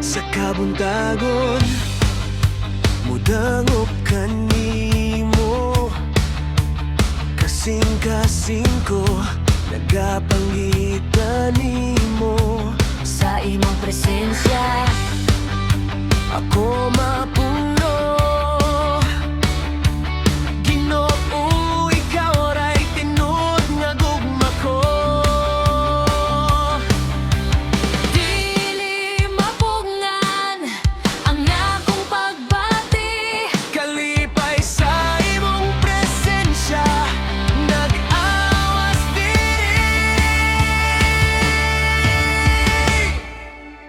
Sa kabuntagon mudangop kanimo, kasing-kasing ko nagapangitan nimo. Sa imong presensya Ako mapuno, Ginoo, ikaw ray tinud nga gugma ko. dili mapungan ang akong pagbati. Kalipay sa imong presensya, nag-awas diri.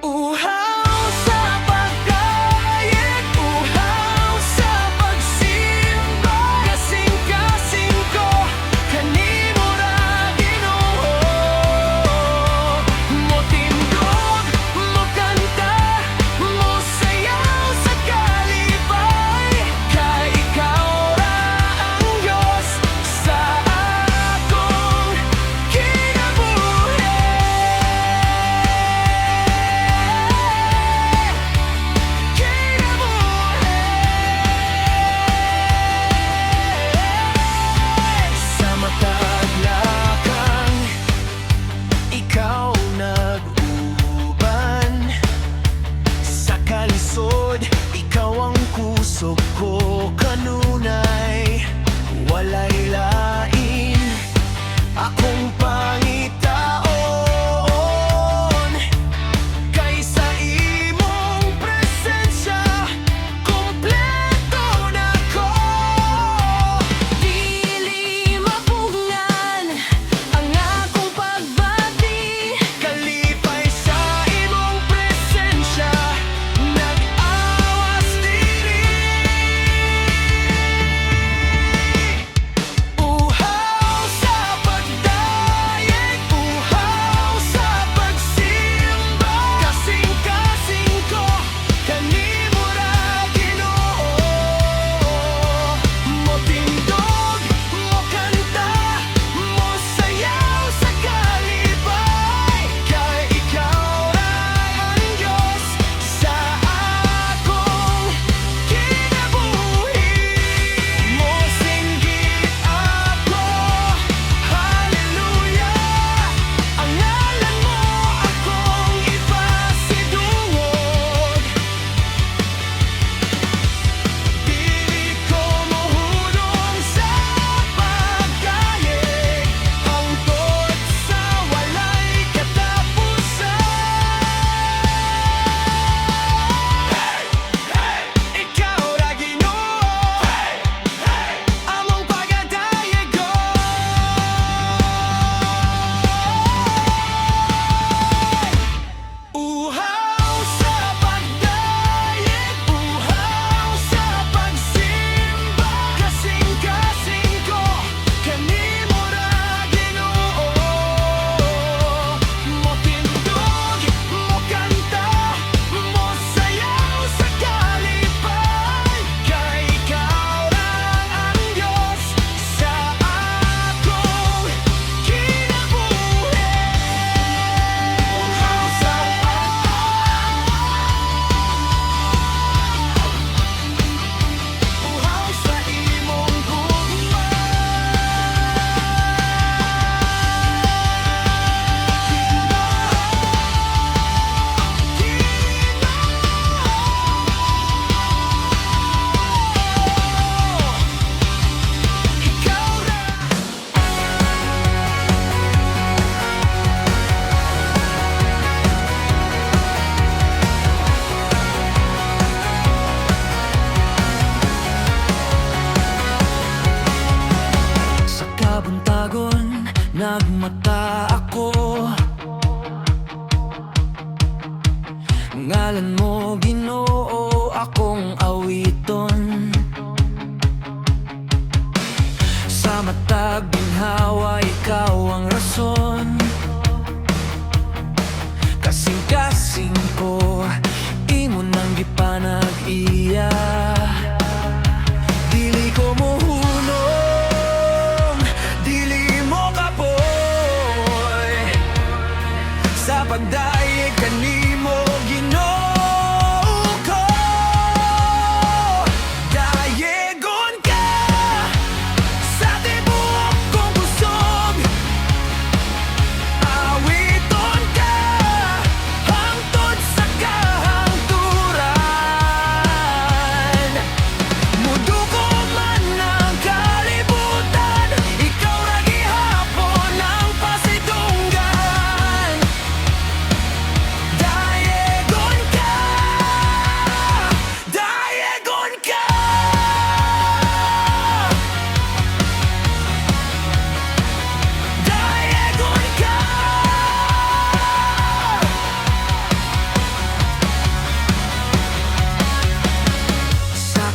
Uhaw sa pagkayat, uhaw sa pagsimba, kasing-kasing ko kanimo ra Ginoo. Motindog, mokanta, mosayaw sa kalipay, kay ikaw ra ang Diyos sa akong kinabuhi. Sa matag lakang ikaw nag-uban, sa kalisod ikaw ang kusog ko kanunay. Walay lain akong pangitaon kaysa imong presensya, kompleto na ko. Dili mapungan ang akong pagbati. Kalipay sa imong presensya, nag-awas diri.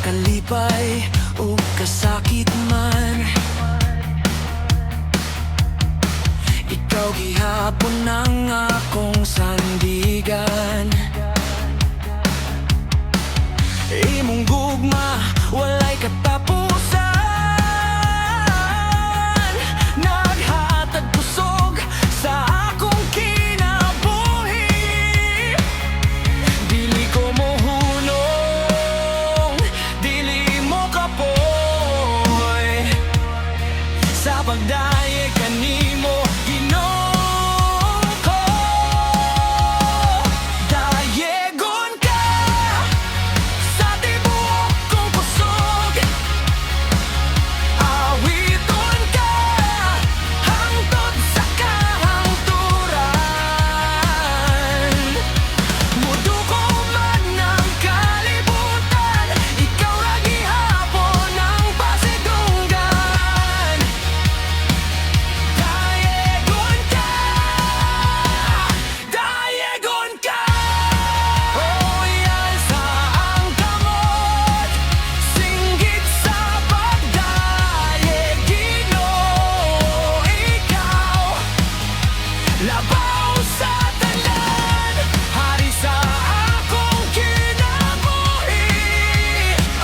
kalipay o kasakit man, ikaw gihapon ang akong sandigan. Imong gugma, walay katapusan. Naghatag kusog sa akong kinabuhi. Dili ko mohunong, dili mo kapoy. Sa pagdayeg kanimo, Ginoo ko. Dayegon ka sa tibuok kong kusog. Awiton ka hangtod sa kahangturan. Muduko man ng kalibutan, ikaw ra gihapon ang pasidunggan. Dayegon ka, dayegon ka. Oyan sa ang kamot, singgit sa pagdayeg, Ginoo ikaw. Labaw sa tanan, hari sa akong kinabuhi.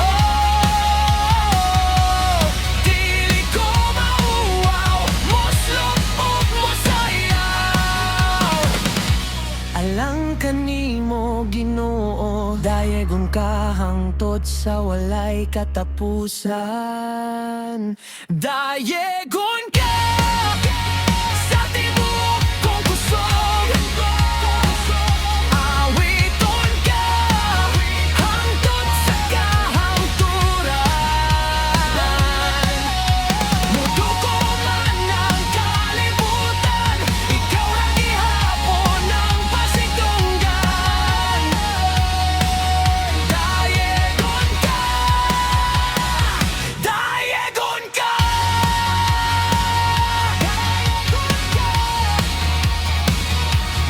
Oh, dili ko mauwaw, moslop ug mosayaw. Alang kanimo, Ginoo, dayegon ka hangtod sa walay katapusan. Dayegon ka sa tibuok kong kusog. Awiton ka hangtod sa kahangturan. Muduko man ang kalibutan, ikaw ra gihapon ang pasidunggan. Dayegon ka, dayegon ka.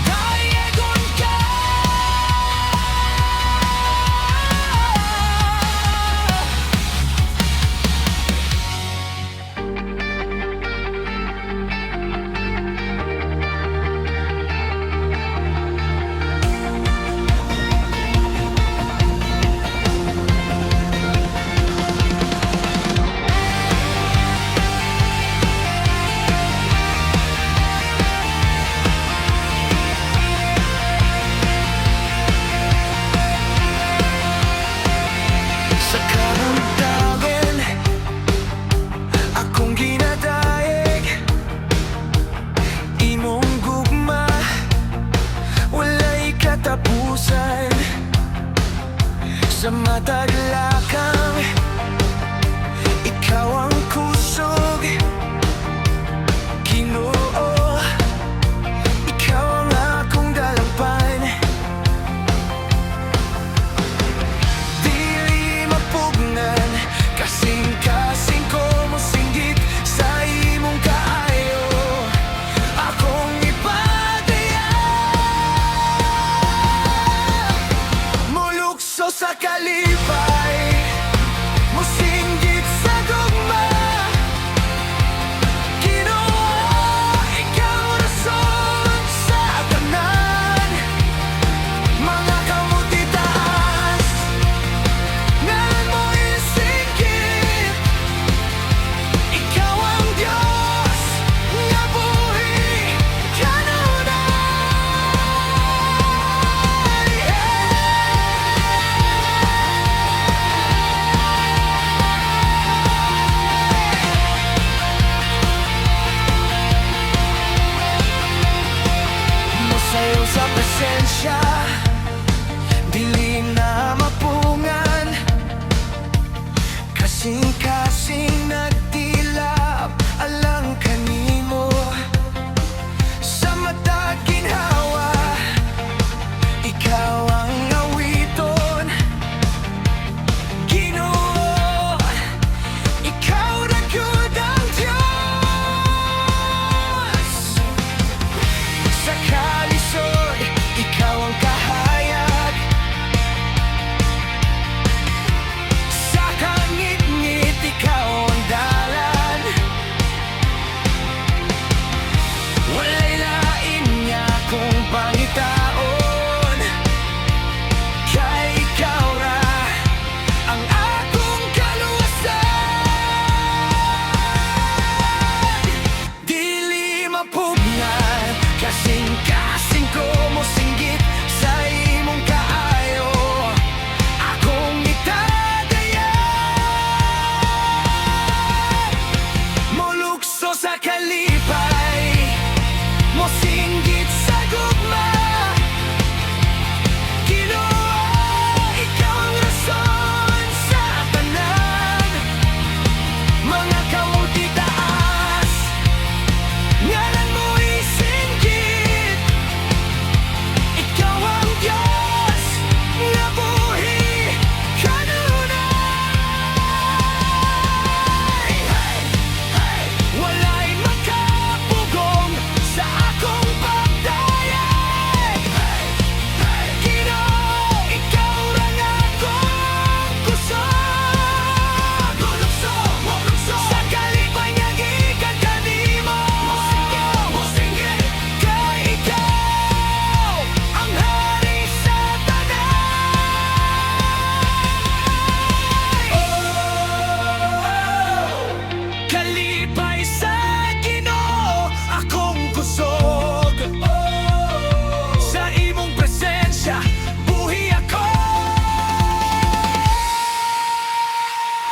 Dayegon ka. Sa karamdaman, akong ginadayeg. Imong gugma, walay katapusan. Sa matag lakang, ikaw ang kusog. Ginoo, ikaw ang akong dalapan. Dili mapugnan, kasing-kasing ko mosinggit sa imong kaayo. Akong ipadayag, mulukso sa kalipay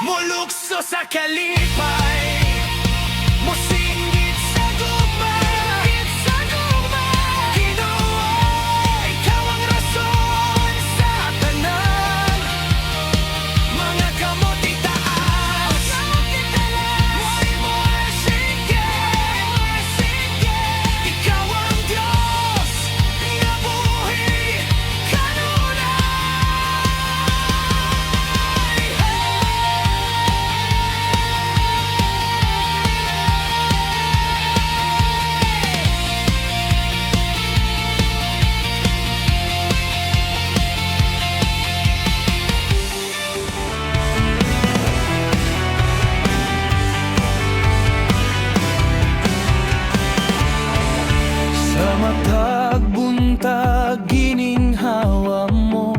Mulukso sa kalipay, musinggit sa gugma, Ginoo, ikaw ang rason sa tanan. Mga kamot itaas, more, sige. Ikaw ang Diyos nga buhi kanunay. Sa matag buntag gininghawa mo,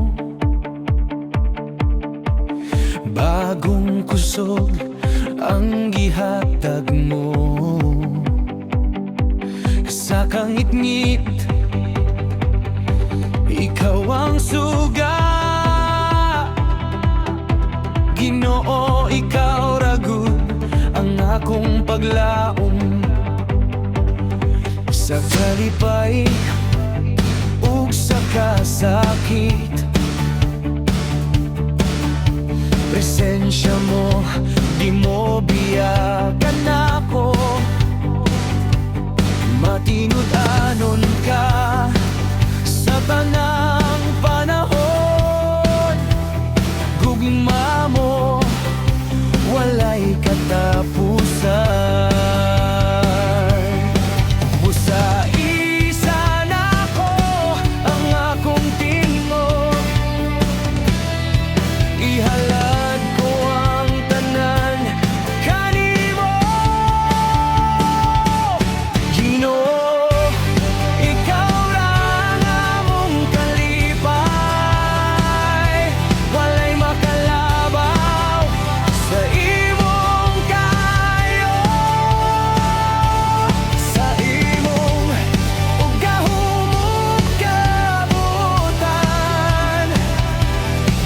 bagong kusog ang gihatag mo. Sa kangit-ngit, ikaw ang suga. Ginoo, ikaw ragud ang akong paglaom. Sa kalipay ug sa kasakit, presensya mo di mo biyagan ako. Matinud-anon ka sa tanang panahon. Gugma mo walay katapusan. Busa-isa na ko ang akong tingog, ihalad ko ang tanan kanimo. Ginoo, ikaw lang among kalipay, walay makalabaw sa imong kayo. Sa imong ugahumong kabutan,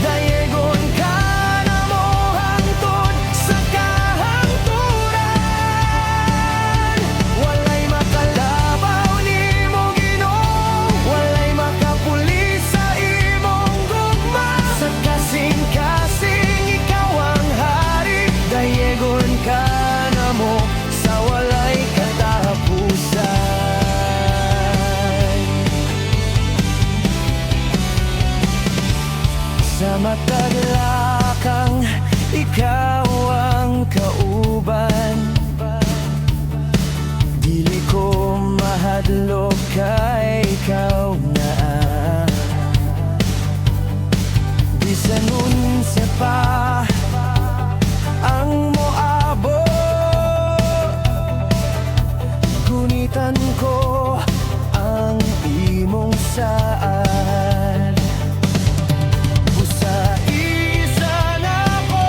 dayegon ka na mo hangtod sa kahangturan. Walay makalabaw nimo, Ginoo, walay makapuli sa imong gugma. Sa kasing-kasing ikaw ang hari, dayegon ka na mo sa walay katapusan. Sa matadlakang ikaw ang kauban, dili ko mahadlok kay ikaw na. Bisan unsa pa ang moabot, gunitan ko ang imong saan. Busa-isa na ko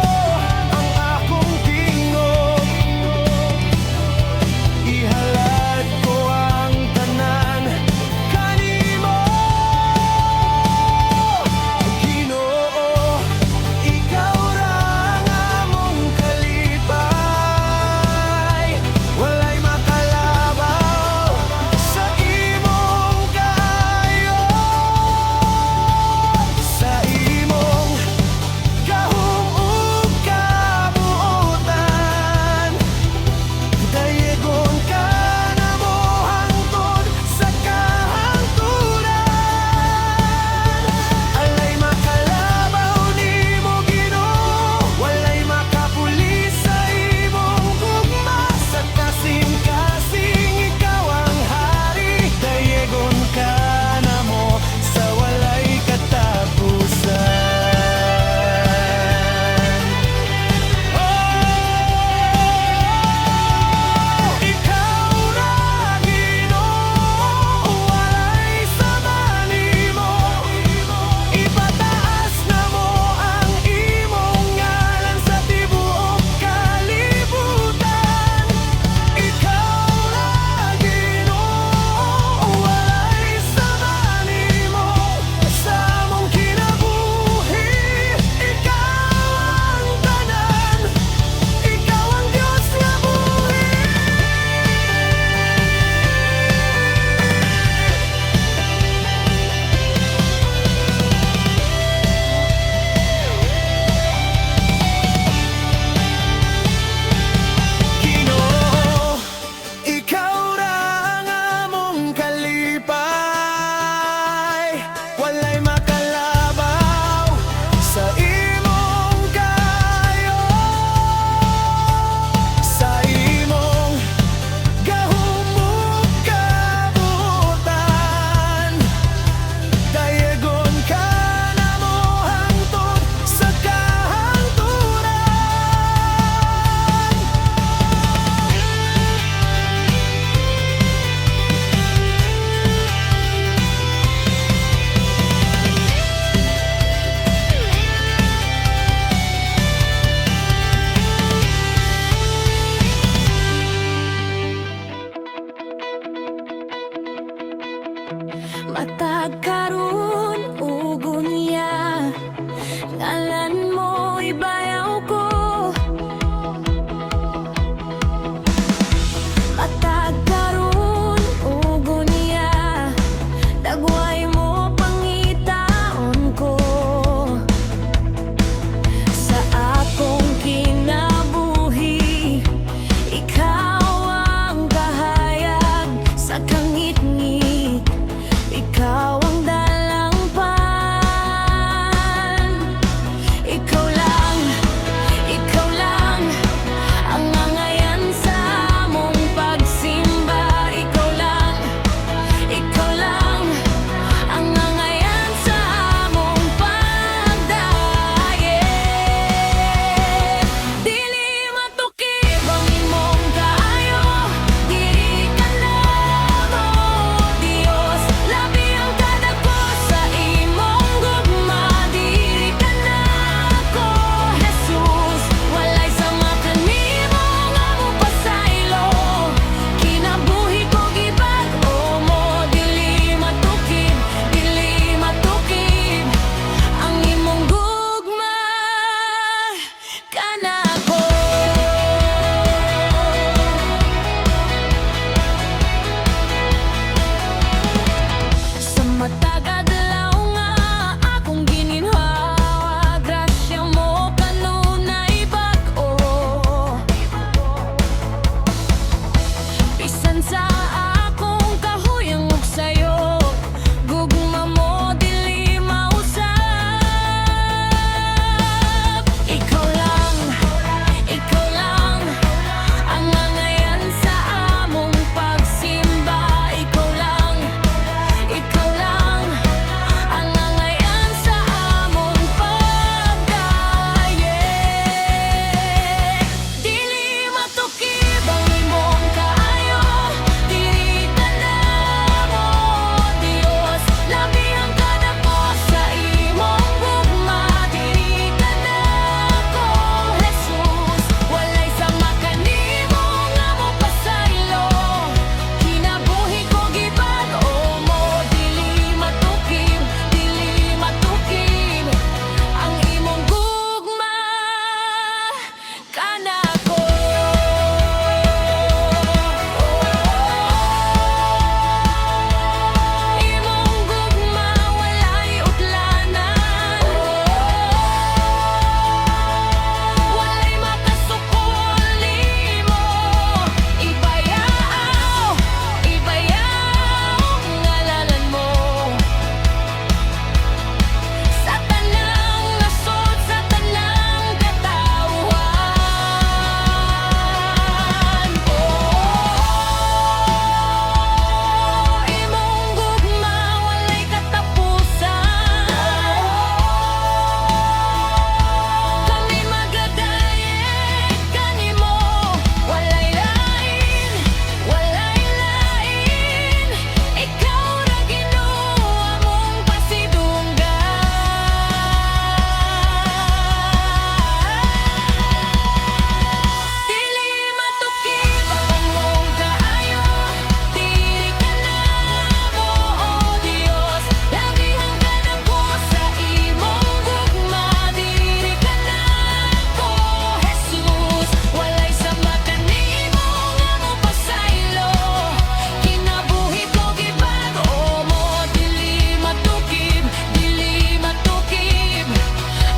kanako. Sa matag adlaw nga akong gininhawa, grasya mo kanunay bag-o. Bisan sa akong kahuyang ug sayo, gugma mo dili mausap. Ikaw lang ang angayan sa among pagsimba. Ikaw lang ang angayan sa among pagdayeg. Dili matukib ang imong kaayo, dili tanamo, Dios. Labi ang kadako sa imong gugma, dili tanako, Jesus. Walay sama kanimo nga mopasaylo, kinabuhi ko gibag-o mo. Dili matukib ang imong gugma kanako. Imong gugma walay utlanan, walay makasukol nimo. Ibayaw ngalanan mo sa tanang nasod, sa tanang katawhan. Imong gugma walay katapusan, kami magdayeg kanimo. Walay lain, ikaw ra Ginoo among pasidunggan. Dili matukib ang imong kaayo, dili kanamo, oh Dios. Labihan ka nako sa imong gugma, dili kanako, Jesus. Walay sama kanimo nga mopasaylo, kinabuhi ko gibag-o mo. Dili matukib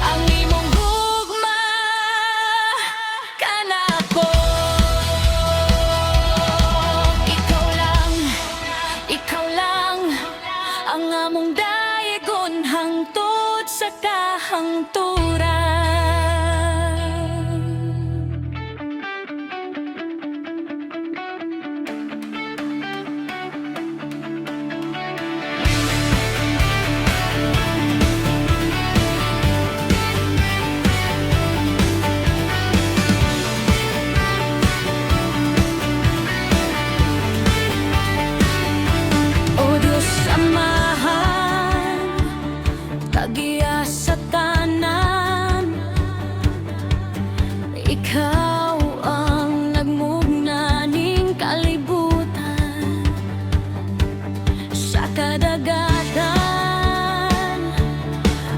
ang imong gugma kanako. Ikaw lang ang among dayegon hangtod sa kahangturan. O Diyos Amahan, tagiya sa tanan, ikaw ang nagmugna ning kalibutan. Sa kadagatan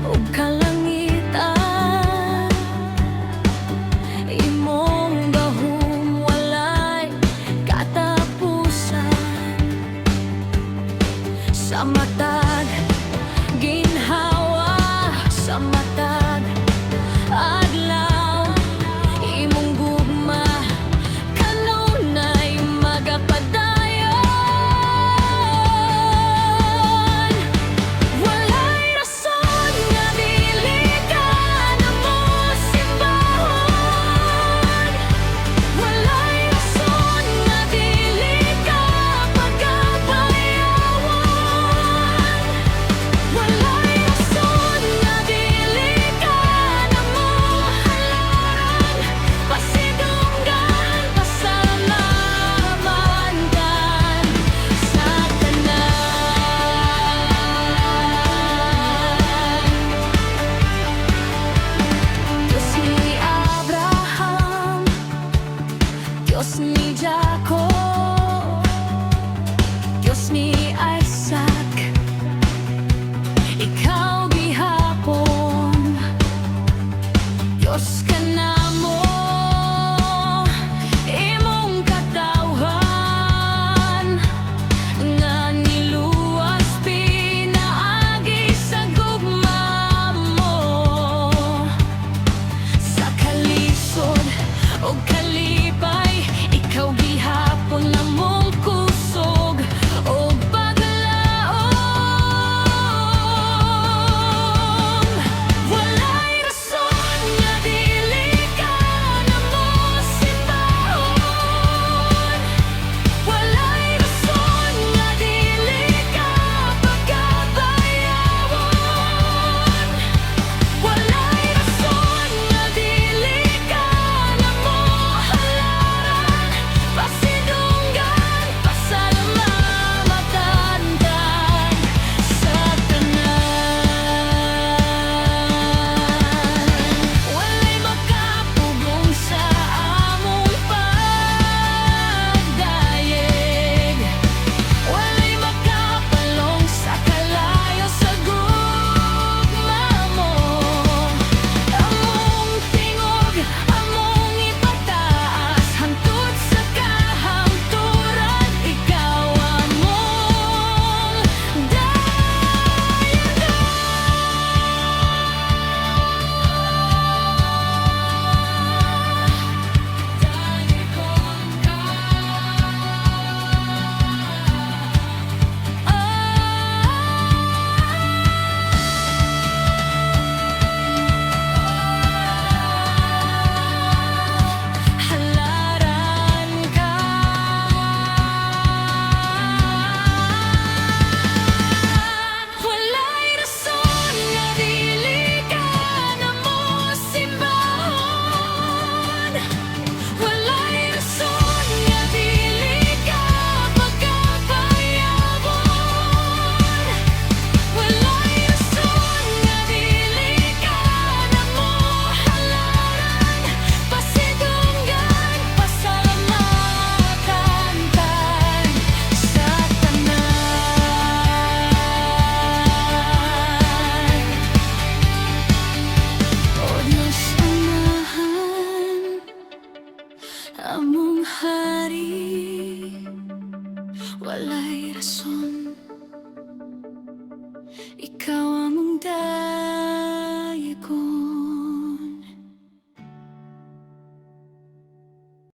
ug kalangitan, imong gahom walay katapusan. Sa matag ginhawa, sa matag adlaw, imong among hari, walay rason.